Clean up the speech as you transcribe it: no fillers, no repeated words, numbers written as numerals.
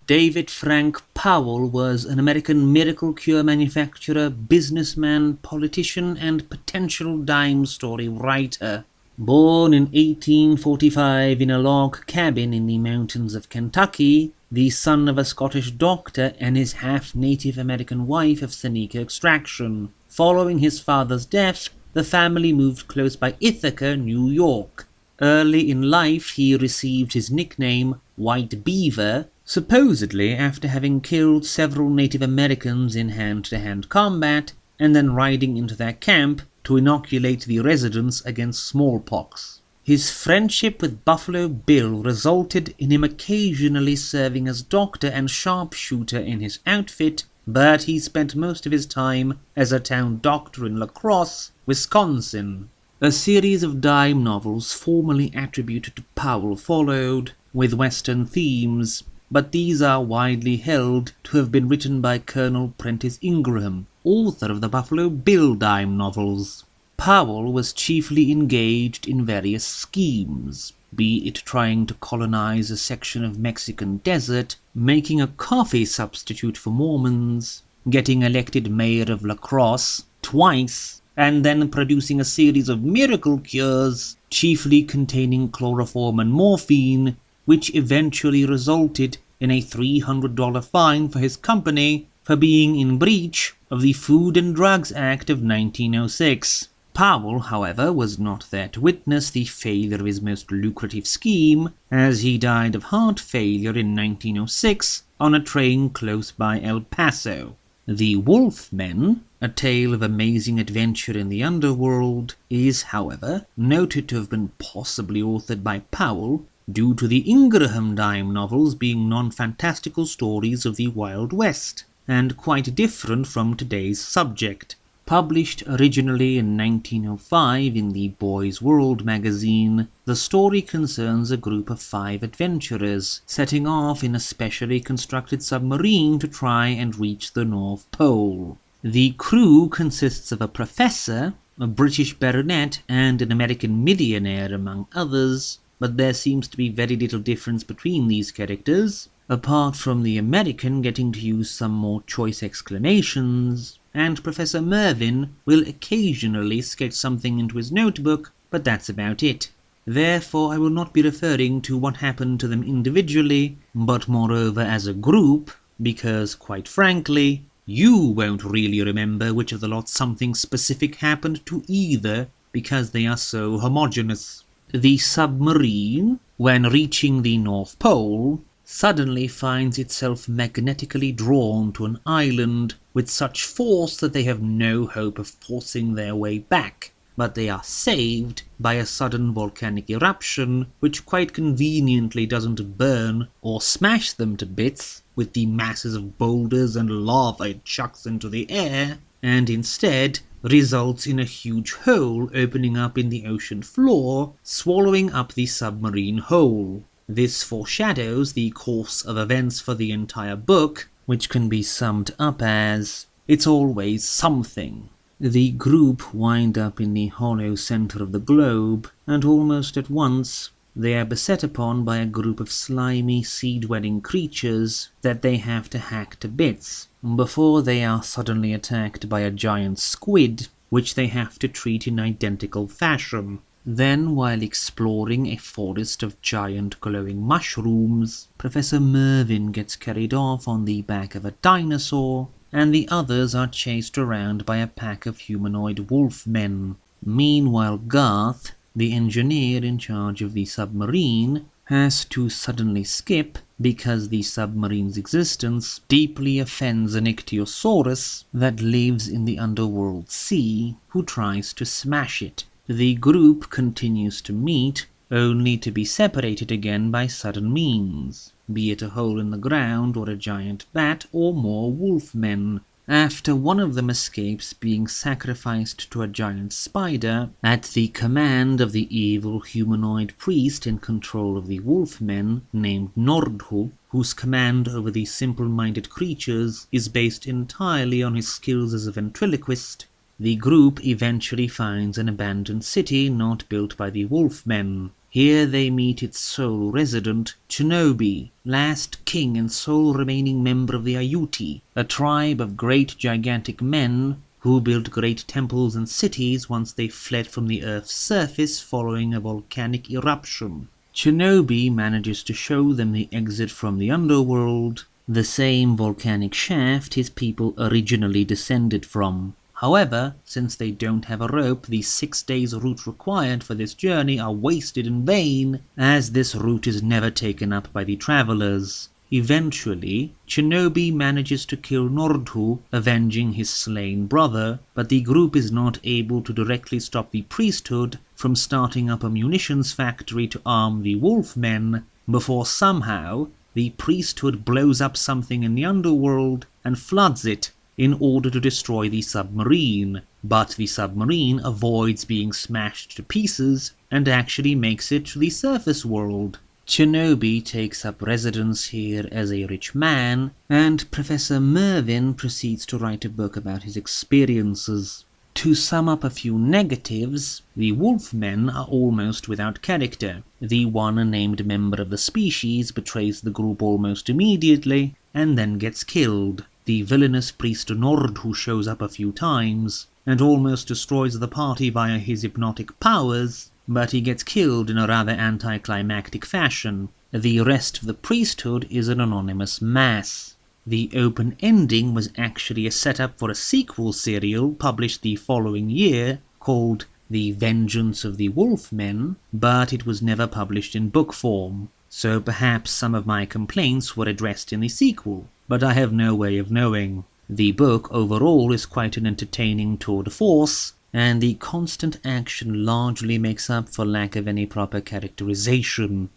David Frank Powell was an American miracle cure manufacturer, businessman, politician, and potential dime story writer. Born in 1845 in a log cabin in the mountains of Kentucky, the son of a Scottish doctor and his half-Native American wife of Seneca extraction. Following his father's death, the family moved close by Ithaca, New York. Early in life, he received his nickname White Beaver, supposedly after having killed several Native Americans in hand-to-hand combat and then riding into their camp to inoculate the residents against smallpox. His friendship with Buffalo Bill resulted in him occasionally serving as doctor and sharpshooter in his outfit, but he spent most of his time as a town doctor in La Crosse, Wisconsin. A series of dime novels formerly attributed to Powell followed, with Western themes, but these are widely held to have been written by Colonel Prentice Ingraham, author of the Buffalo Bill dime novels. Powell was chiefly engaged in various schemes, be it trying to colonize a section of Mexican desert, making a coffee substitute for Mormons, getting elected mayor of La Crosse twice, and then producing a series of miracle cures, chiefly containing chloroform and morphine, which eventually resulted in a $300 fine for his company for being in breach of the Food and Drugs Act of 1906. Powell, however, was not there to witness the failure of his most lucrative scheme, as he died of heart failure in 1906 on a train close by El Paso. The Wolfmen, a tale of amazing adventure in the underworld, is, however, noted to have been possibly authored by Powell due to the Ingraham dime novels being non-fantastical stories of the Wild West, and quite different from today's subject. Published originally in 1905 in the Boy's World magazine, the story concerns a group of 5 adventurers setting off in a specially constructed submarine to try and reach the North Pole. The crew consists of a professor, a British baronet, and an American millionaire, among others, but there seems to be very little difference between these characters, apart from the American getting to use some more choice exclamations, and Professor Mervyn will occasionally sketch something into his notebook, but that's about it. Therefore, I will not be referring to what happened to them individually, but moreover as a group, because, quite frankly, you won't really remember which of the lot something specific happened to either, because they are so homogeneous. The submarine, when reaching the North Pole, suddenly finds itself magnetically drawn to an island with such force that they have no hope of forcing their way back, but they are saved by a sudden volcanic eruption which quite conveniently doesn't burn or smash them to bits with the masses of boulders and lava it chucks into the air, and instead results in a huge hole opening up in the ocean floor, swallowing up the submarine whole. This foreshadows the course of events for the entire book, which can be summed up as, it's always something. The group wind up in the hollow center of the globe, and almost at once they are beset upon by a group of slimy, sea-dwelling creatures that they have to hack to bits, before they are suddenly attacked by a giant squid, which they have to treat in identical fashion. Then, while exploring a forest of giant glowing mushrooms, Professor Mervyn gets carried off on the back of a dinosaur, and the others are chased around by a pack of humanoid wolfmen. Meanwhile, Garth, the engineer in charge of the submarine, has to suddenly skip because the submarine's existence deeply offends an ichthyosaurus that lives in the underworld sea, who tries to smash it. The group continues to meet, only to be separated again by sudden means, be it a hole in the ground or a giant bat or more wolfmen, after one of them escapes being sacrificed to a giant spider at the command of the evil humanoid priest in control of the wolfmen named Nordhu, whose command over the simple-minded creatures is based entirely on his skills as a ventriloquist. The group eventually finds an abandoned city not built by the wolfmen. Here they meet its sole resident, Shinobi, last king and sole remaining member of the Ayuti, a tribe of great gigantic men who built great temples and cities once they fled from the Earth's surface following a volcanic eruption. Shinobi manages to show them the exit from the underworld, the same volcanic shaft his people originally descended from. However, since they don't have a rope, the 6 days route required for this journey are wasted in vain, as this route is never taken up by the travelers. Eventually, Shinobi manages to kill Nordhu, avenging his slain brother, but the group is not able to directly stop the priesthood from starting up a munitions factory to arm the Wolfmen, before somehow the priesthood blows up something in the underworld and floods it in order to destroy the submarine, but the submarine avoids being smashed to pieces and actually makes it to the surface world. Shinobi takes up residence here as a rich man, and Professor Mervyn proceeds to write a book about his experiences. To sum up a few negatives, the Wolfmen are almost without character. The one unnamed member of the species betrays the group almost immediately, and then gets killed. The villainous priest Nordhu shows up a few times, and almost destroys the party via his hypnotic powers, but he gets killed in a rather anticlimactic fashion. The rest of the priesthood is an anonymous mass. The open ending was actually a setup for a sequel serial published the following year called The Vengeance of the Wolfmen, but it was never published in book form, so perhaps some of my complaints were addressed in the sequel, but I have no way of knowing. The book overall is quite an entertaining tour de force, and the constant action largely makes up for lack of any proper characterization.